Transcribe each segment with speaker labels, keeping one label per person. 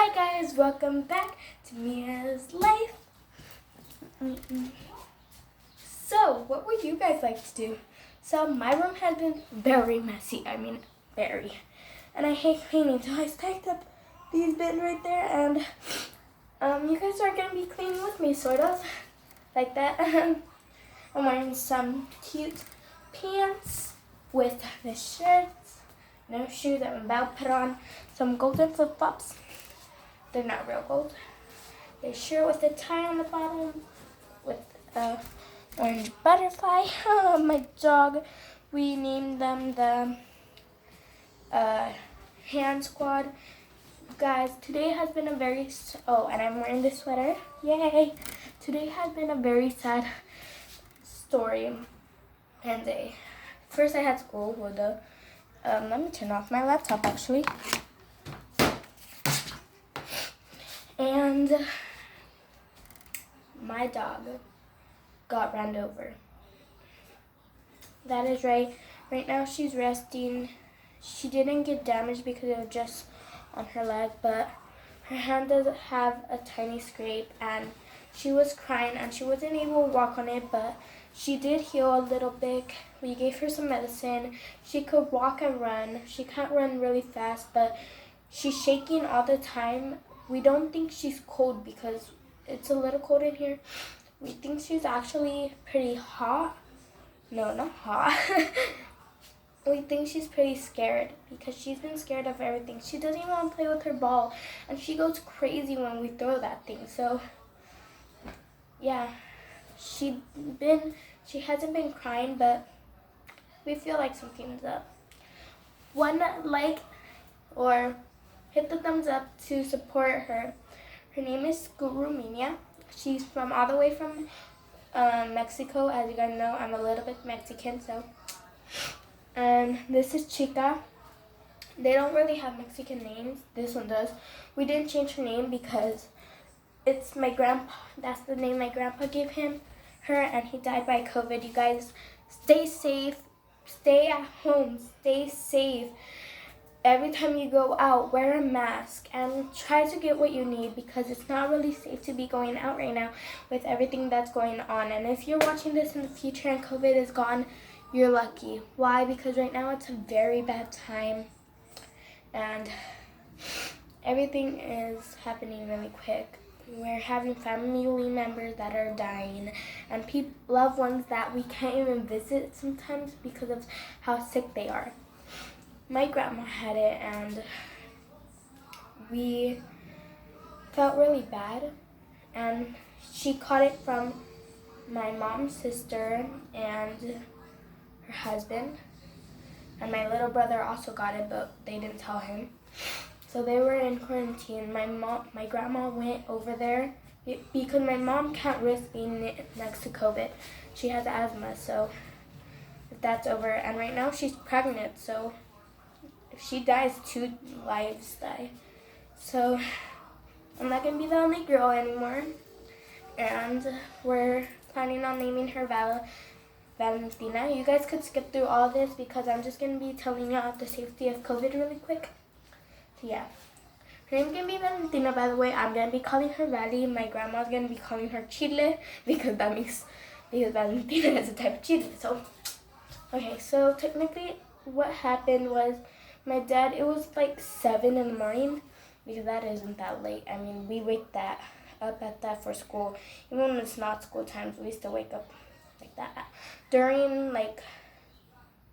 Speaker 1: Hi guys, welcome back to Mia's Life. So, what would you guys like to do? So, my room has been very messy. Very. And I hate cleaning, so I stacked up these bins right there, and you guys are gonna be cleaning with me, sort of, like that. I'm wearing some cute pants with this shirt, no shoes. I'm about to put on some golden flip-flops. They're not real gold. They're shirt with a tie on the bottom with a orange butterfly. My dog, we named them the Hand Squad. Guys, today has been a very, and I'm wearing this sweater. Yay! Today has been a very sad story and day. First I had school with the, let me turn off my laptop actually. And my dog got ran over. That is right. Right now she's resting. She didn't get damaged because it was just on her leg, but her hand does have a tiny scrape, and she was crying and she wasn't able to walk on it, but she did heal a little bit. We gave her some medicine. She could walk and run. She can't run really fast, but she's shaking all the time. We don't think she's cold because it's a little cold in here. We think she's actually pretty hot. No, not hot. We think she's pretty scared because she's been scared of everything. She doesn't even want to play with her ball, and she goes crazy when we throw that thing. So, yeah, she hasn't been crying, but we feel like something's up. One like or hit the thumbs up to support her. Her name is Guru Minia. She's from all the way from Mexico. As you guys know, I'm a little bit Mexican, so. And this is Chica. They don't really have Mexican names. This one does. We didn't change her name because it's my grandpa. That's the name my grandpa gave her, and he died by COVID. You guys, stay safe. Stay at home. Stay safe. Every time you go out, wear a mask and try to get what you need because it's not really safe to be going out right now with everything that's going on. And if you're watching this in the future and COVID is gone, you're lucky. Why? Because right now it's a very bad time and everything is happening really quick. We're having family members that are dying and loved ones that we can't even visit sometimes because of how sick they are. My grandma had it and we felt really bad, and she caught it from my mom's sister and her husband, and my little brother also got it, but they didn't tell him. So they were in quarantine. My grandma went over there because my mom can't risk being next to COVID. She has asthma, so if that's over, and right now she's pregnant, so if she dies, 2 lives die. So I'm not gonna be the only girl anymore, and we're planning on naming her Valentina. You guys could skip through all this because I'm just gonna be telling you about the safety of COVID really quick. So yeah, her name's gonna be Valentina. By the way, I'm gonna be calling her Vali. My grandma's gonna be calling her Chile because Valentina is a type of chile. So okay, so technically what happened was my dad, it was like 7 in the morning because that isn't that late. I mean, we wake that up at that for school. Even when it's not school times, we still wake up like that. During like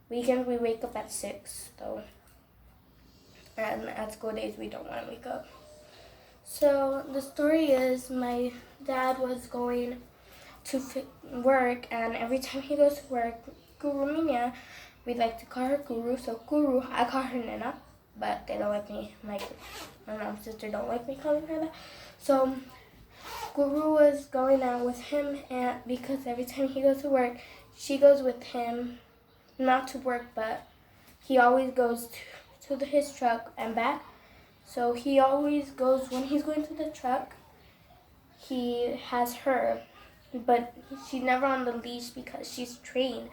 Speaker 1: weekends, we wake up at 6 though. And at school days, we don't want to wake up. So the story is my dad was going to work, and every time he goes to work, Guru Minya, we like to call her Guru. So Guru, I call her Nina, but they don't like me. My mom's sister don't like me calling her that. So Guru was going out with him, and because every time he goes to work, she goes with him, not to work, but he always goes to his truck and back. So he always goes, when he's going to the truck, he has her, but she's never on the leash because she's trained.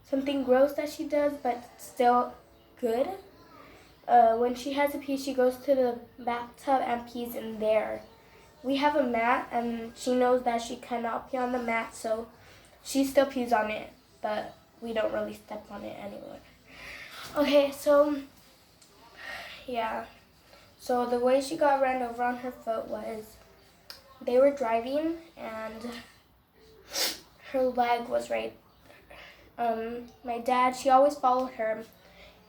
Speaker 1: Something gross that she does, but still good. when she has to pee, she goes to the bathtub and pees in there. We have a mat, and she knows that she cannot pee on the mat, so she still pees on it, but we don't really step on it anymore. Okay, so, yeah. So the way she got ran over on her foot was they were driving, and her leg was right. My dad, she always followed her.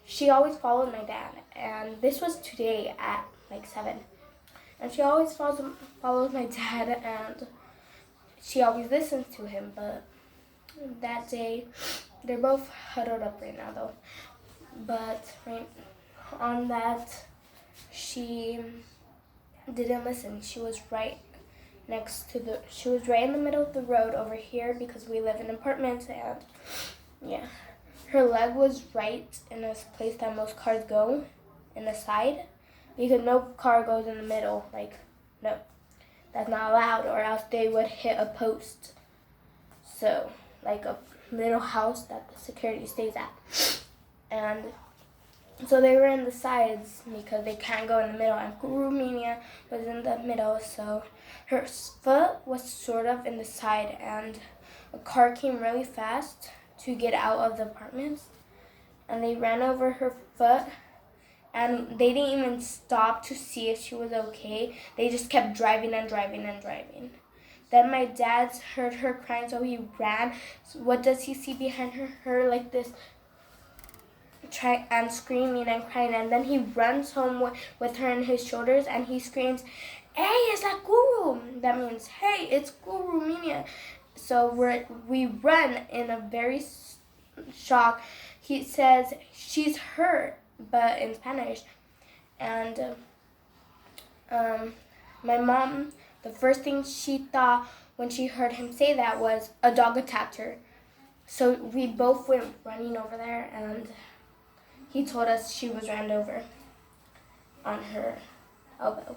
Speaker 1: She always followed my dad, and this was today at like 7. And she always follows my dad, and she always listens to him. But that day, they're both huddled up right now, though. But right on that, she didn't listen. She was right she was right in the middle of the road over here because we live in apartments, and yeah. Her leg was right in this place that most cars go, in the side, because no car goes in the middle. Like, no, that's not allowed, or else they would hit a post. So, like a little house that the security stays at. And so they were in the sides because they can't go in the middle. And Romania was in the middle, so her foot was sort of in the side, and a car came really fast to get out of the apartments, and they ran over her foot, and they didn't even stop to see if she was okay. They just kept driving and driving and driving. Then my dad heard her crying, so he ran. So what does he see behind her? Her like this, and screaming and crying, and then he runs home with her on his shoulders, and he screams, "Hey, it's la Guru!" That means, "Hey, it's Guru Romania." So we run in a very shock. He says, "She's hurt," but in Spanish. And my mom, the first thing she thought when she heard him say that was a dog attacked her. So we both went running over there, and he told us she was ran over on her elbow.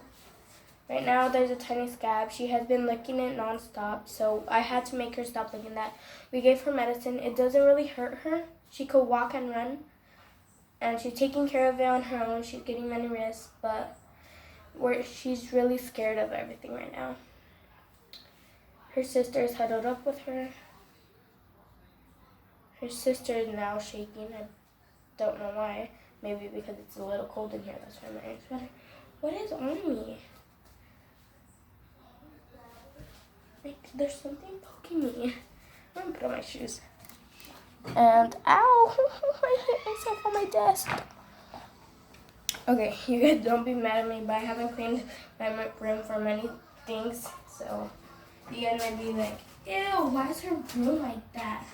Speaker 1: Right now, there's a tiny scab. She has been licking it nonstop, so I had to make her stop licking that. We gave her medicine. It doesn't really hurt her. She could walk and run, and she's taking care of it on her own. She's getting many risks, but she's really scared of everything right now. Her sister is huddled up with her. Her sister is now shaking. I don't know why. Maybe because it's a little cold in here. That's why I'm wearing a sweater. What is on me? Like, there's something poking me. I'm gonna put on my shoes. And ow! I hit myself on my desk. Okay, you guys don't be mad at me, but I haven't cleaned my room for many things. So you guys might be like, ew, why is her room like that?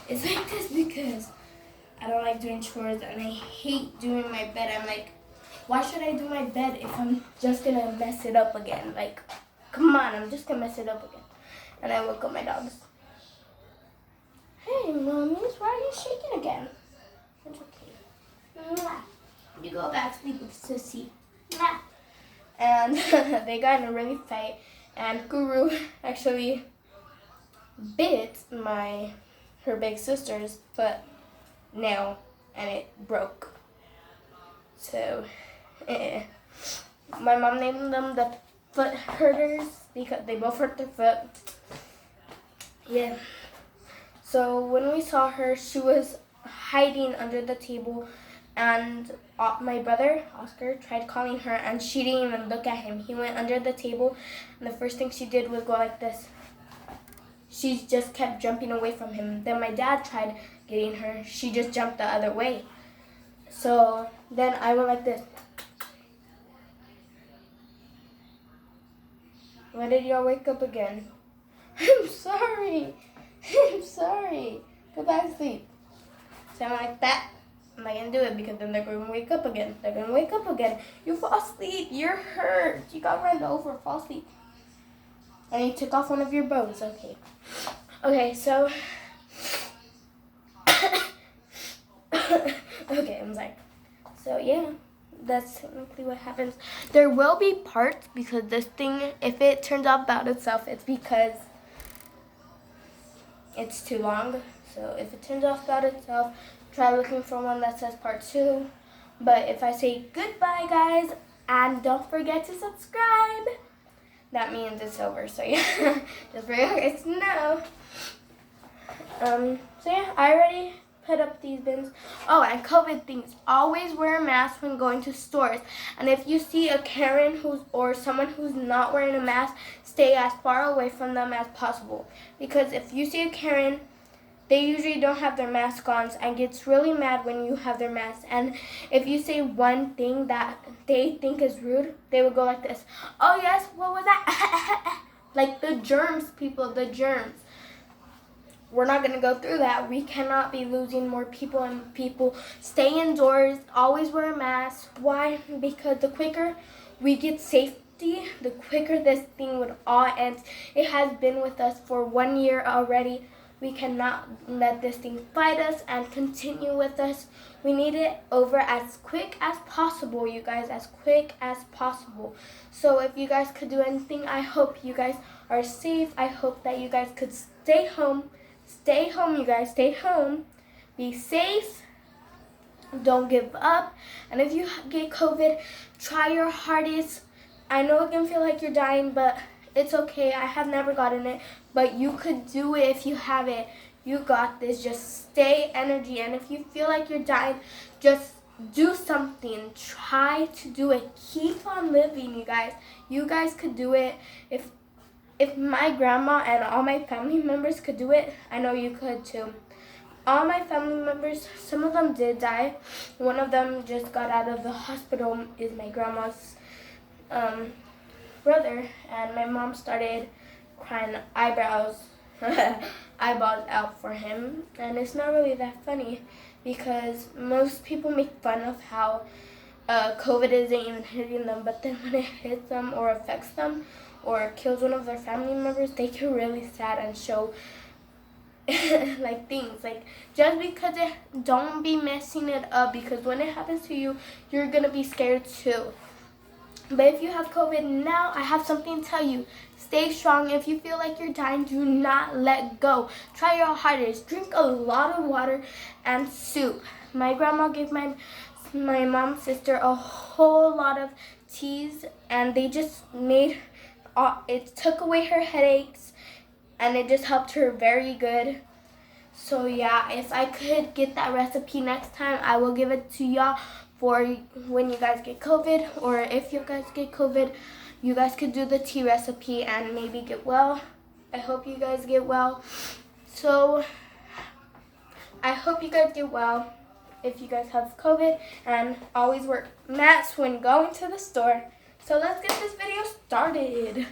Speaker 1: It's like this because I don't like doing chores, and I hate doing my bed. I'm like, why should I do my bed if I'm just gonna mess it up again? Like, come on, I'm just gonna mess it up again. And I woke up my dogs. Hey, mommies, why are you shaking again? It's okay. Mwah. You go back to sleep with Sissy. Mwah. And they got in a really fight, and Guru actually bit her big sister's foot nail, and it broke. So, my mom named them the foot hurters because they both hurt their foot. Yeah. So when we saw her, she was hiding under the table, and my brother, Oscar, tried calling her, and she didn't even look at him. He went under the table, and the first thing she did was go like this. She just kept jumping away from him. Then my dad tried getting her. She just jumped the other way. So then I went like this. When did y'all wake up again? I'm sorry. I'm sorry. Go back to sleep. So I'm like that. I'm not going to do it because then they're going to wake up again. They're going to wake up again. You fall asleep. You're hurt. You got run over. Fall asleep. And you took off one of your bones. Okay. Okay, so. Okay, I'm sorry. So, yeah. That's technically what happens. There will be parts because this thing, if it turns off about itself, it's because it's too long. So if it turns off about itself, try looking for one that says part 2. But if I say goodbye, guys, and don't forget to subscribe, that means it's over. So yeah, just for you guys to know. So yeah, I already put up these bins. Oh, and COVID things. Always wear a mask when going to stores. And if you see a Karen or someone who's not wearing a mask, stay as far away from them as possible. Because if you see a Karen, they usually don't have their mask on and gets really mad when you have their mask. And if you say one thing that they think is rude, they will go like this. Oh yes, what was that? Like the germs, people, the germs. We're not going to go through that. We cannot be losing more people, and people stay indoors, always wear a mask. Why? Because the quicker we get safety, the quicker this thing would all end. It has been with us for 1 year already. We cannot let this thing fight us and continue with us. We need it over as quick as possible, you guys, as quick as possible. So if you guys could do anything, I hope you guys are safe. I hope that you guys could stay home. Stay home, you guys. Stay home. Be safe. Don't give up. And if you get COVID, try your hardest. I know it can feel like you're dying, but it's okay. I have never gotten it. But you could do it if you have it. You got this. Just stay energy. And if you feel like you're dying, just do something. Try to do it. Keep on living, you guys. You guys could do it. If my grandma and all my family members could do it, I know you could too. All my family members, some of them did die. One of them just got out of the hospital, is my grandma's brother. And my mom started crying eyeballs out for him. And it's not really that funny because most people make fun of how COVID isn't even hitting them. But then when it hits them or affects them, or kills one of their family members, they get really sad and show like things. Like, just because don't be messing it up, because when it happens to you, you're gonna be scared too. But if you have COVID now, I have something to tell you. Stay strong. If you feel like you're dying, do not let go. Try your hardest. Drink a lot of water and soup. My grandma gave my mom's sister a whole lot of teas, and they just made it took away her headaches, and it just helped her very good. So yeah, if I could get that recipe next time, I will give it to y'all for when you guys get COVID, or if you guys get COVID, you guys could do the tea recipe and maybe get well. I hope you guys get well. So I hope you guys get well if you guys have COVID, and always wear masks when going to the store. So let's get this video started.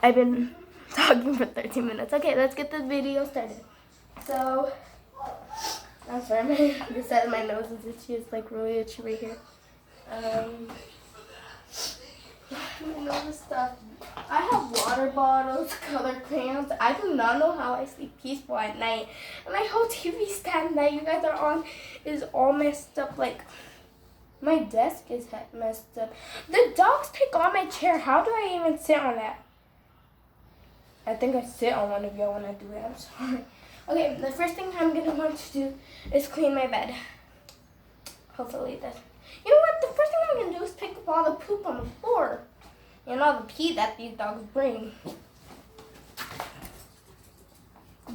Speaker 1: I've been talking for 13 minutes. Okay, let's get this video started. So, I'm sorry, the side of my nose is itchy. It's like really itchy right here. My nose is stuffed. I have water bottles, colored crayons. I do not know how I sleep peaceful at night. And my whole TV stand that you guys are on is all messed up. Like, my desk is messed up. The dogs take on my chair. How do I even sit on that? I think I sit on one of y'all when I do it. I'm sorry. Okay, the first thing I'm going to want to do is clean my bed. Hopefully that's... You know what? The first thing I'm going to do is pick up all the poop on the floor. And all the pee that these dogs bring.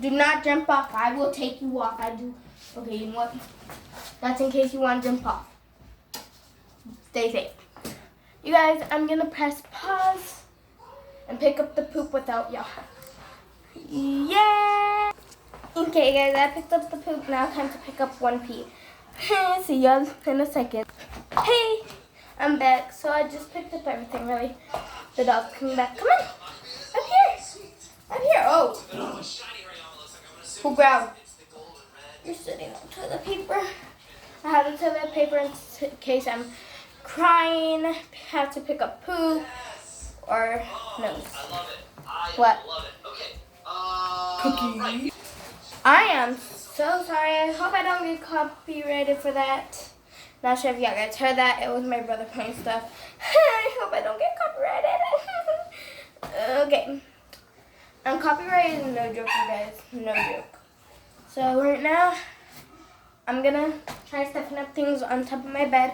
Speaker 1: Do not jump off. I will take you off. I do. Okay, you know what? That's in case you want to jump off. Stay safe. You guys, I'm going to press pause and pick up the poop without y'all. Yeah! Okay, guys, I picked up the poop. Now time to pick up one pee. See y'all in a second. Hey! I'm back. So I just picked up everything, really. The dog's coming back. Come on! Up here! Up here! Oh! Who growled? You're sitting on toilet paper. I have the toilet paper in case I'm crying, have to pick up poop, or nose. I love it. What? Love it. Okay. Cookie. Right. I am so sorry. I hope I don't get copyrighted for that. Not sure if y'all guys heard that. It was my brother playing stuff. I hope I don't get copyrighted. Okay. Copyright is no joke, you guys. No joke. So right now, I'm gonna try try stuffing up things on top of my bed.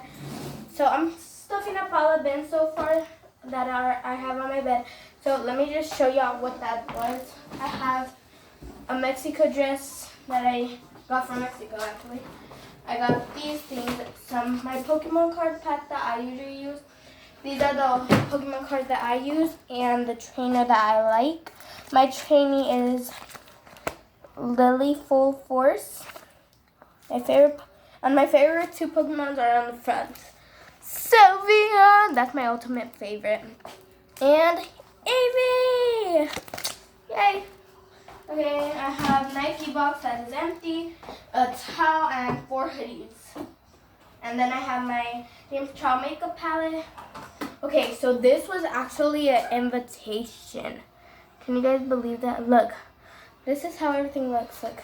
Speaker 1: So I'm stuffing up all the bins so far that I have on my bed. So let me just show y'all what that was. I have a Mexico dress that I got from Mexico actually. I got these things, my Pokemon card pack that I usually use. These are the Pokemon cards that I use and the trainer that I like. My trainee is Lily Full Force. My favorite two Pokemons are on the front. Sylveon, that's my ultimate favorite. And Eevee! Yay! Okay, I have Nike box that is empty, a towel, and 4 hoodies. And then I have my James Charles makeup palette. Okay, so this was actually an invitation. Can you guys believe that? Look, this is how everything looks. Look,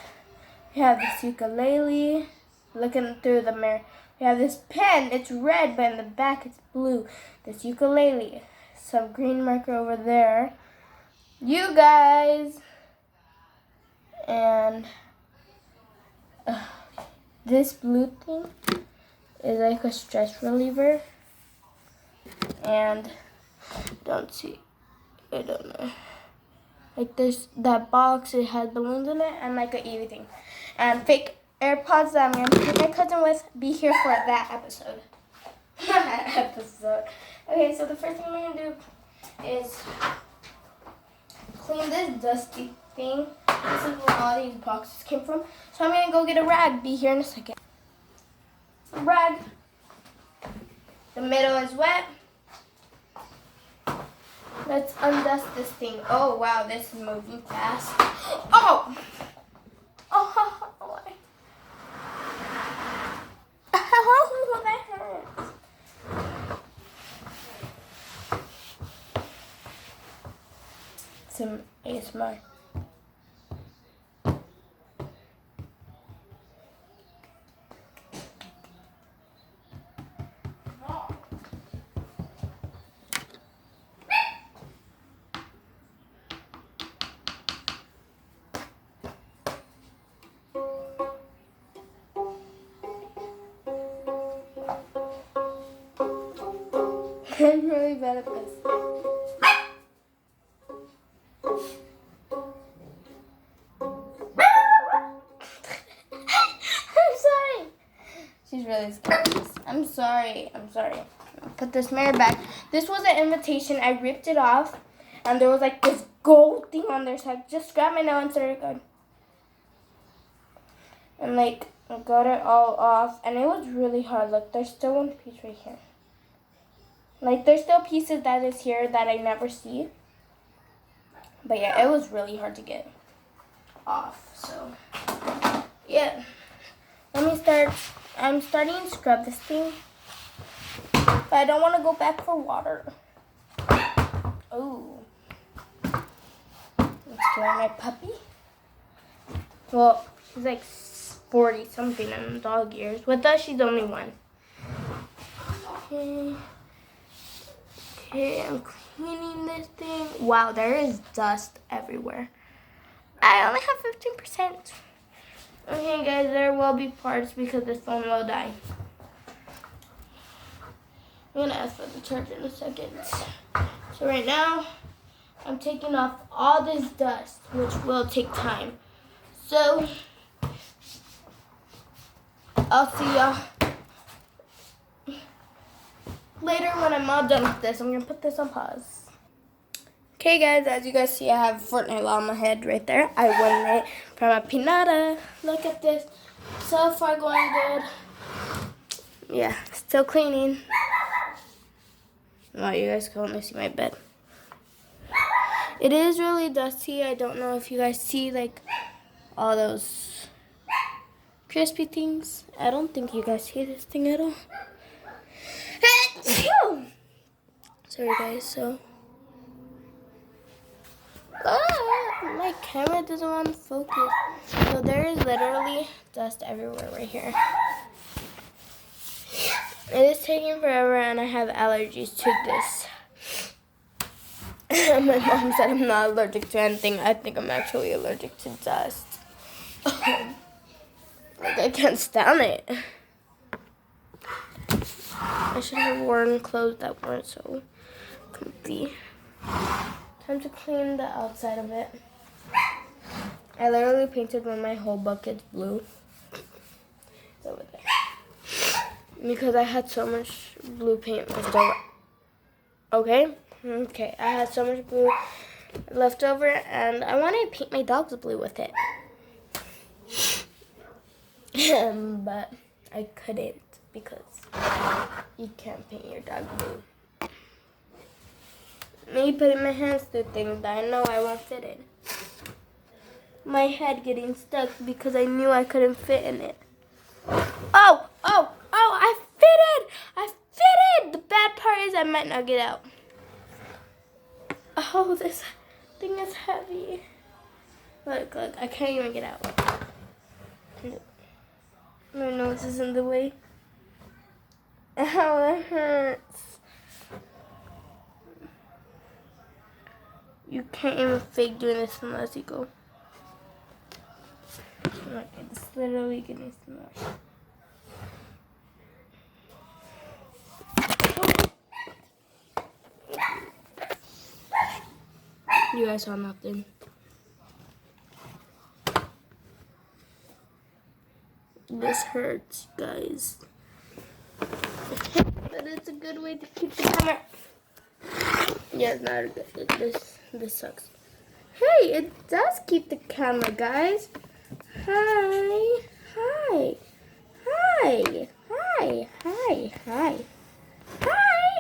Speaker 1: we have this ukulele, looking through the mirror. We have this pen, it's red, but in the back it's blue. This ukulele, some green marker over there. You guys. And this blue thing is like a stress reliever. And I don't know. Like this, that box, it has balloons in it and like an Eevee thing. And fake AirPods that I'm going to take my cousin with. Be here for that episode. Okay, so the first thing I'm going to do is clean this dusty thing. This is where all these boxes came from. So I'm going to go get a rag. Be here in a second. Rag. The middle is wet. Let's undust this thing. Oh, wow, this is moving fast. Oh! Oh, why? Oh, that hurts. Some ASMR. I'm really bad at this. I'm sorry. She's really scared. I'm sorry. Put this mirror back. This was an invitation. I ripped it off, and there was like this gold thing on there. So I just grabbed my nail and started going. And like, I got it all off, and it was really hard. Look, there's still one piece right here. Like, there's still pieces that is here that I never see. But yeah, it was really hard to get off. So, yeah. Let me start. I'm starting to scrub this thing. But I don't want to go back for water. Oh. Let's get my puppy. Well, she's like 40 something in dog years. With us, she's only 1. Okay, I'm cleaning this thing. Wow, there is dust everywhere. I only have 15%. Okay, guys, there will be parts because this phone will die. I'm going to ask for the charger in a second. So right now, I'm taking off all this dust, which will take time. So, I'll see y'all later when I'm all done with this. I'm going to put this on pause. Okay, guys, as you guys see, I have Fortnite on my head right there. I won it from a pinata. Look at this. So far going good. Yeah, still cleaning. Wow, you guys can only see my bed. It is really dusty. I don't know if you guys see, like, all those crispy things. I don't think you guys see this thing at all. Sorry, guys, so... my camera doesn't want to focus. So there is literally dust everywhere right here. It is taking forever and I have allergies to this. My mom said I'm not allergic to anything. I think I'm actually allergic to dust. Like I can't stand it. I should have worn clothes that weren't so comfy. Time to clean the outside of it. I literally painted one of my whole buckets blue. It's over there. Because I had so much blue paint left over. Okay. I had so much blue left over, and I wanted to paint my dogs blue with it. But I couldn't because you can't paint your dog blue. Me putting my hands through things that I know I won't fit in. My head getting stuck because I knew I couldn't fit in it. Oh, I fitted! I fitted! The bad part is I might not get out. Oh, this thing is heavy. Look, I can't even get out. My nose is in the way. Ow, that hurts. You can't even fake doing this unless you go. Look, it's literally getting smashed. You guys saw nothing. This hurts, guys. But it's a good way to keep the camera. Yeah, it's not a good. This sucks. Hey, it does keep the camera, guys. Hi.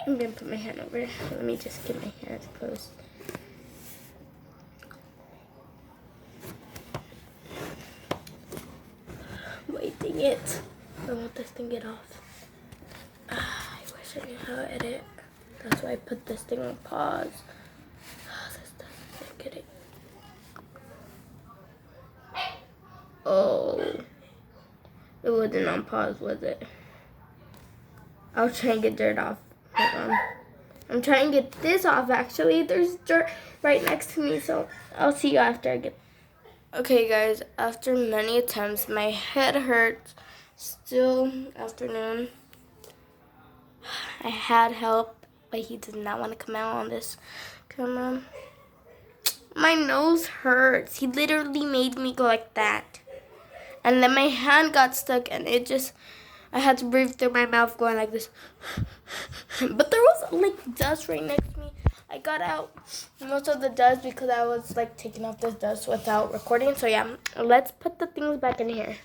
Speaker 1: I'm gonna put my hand over it. Let me just get my hands close. Wait, dang it. I want this thing to get off. I wish I knew how to edit. That's why I put this thing on pause. This doesn't get it. Oh. It wasn't on pause, was it? I'll try and get dirt off. Hold on. I'm trying to get this off, actually. There's dirt right next to me, so I'll see you after I get... Okay, guys. After many attempts, my head hurts. Still afternoon. I had help, but he did not want to come out on this camera. My nose hurts. He literally made me go like that. And then my hand got stuck, and I had to breathe through my mouth going like this. But there was like dust right next to me. I got out most of the dust because I was like taking off this dust without recording. So yeah, let's put the things back in here.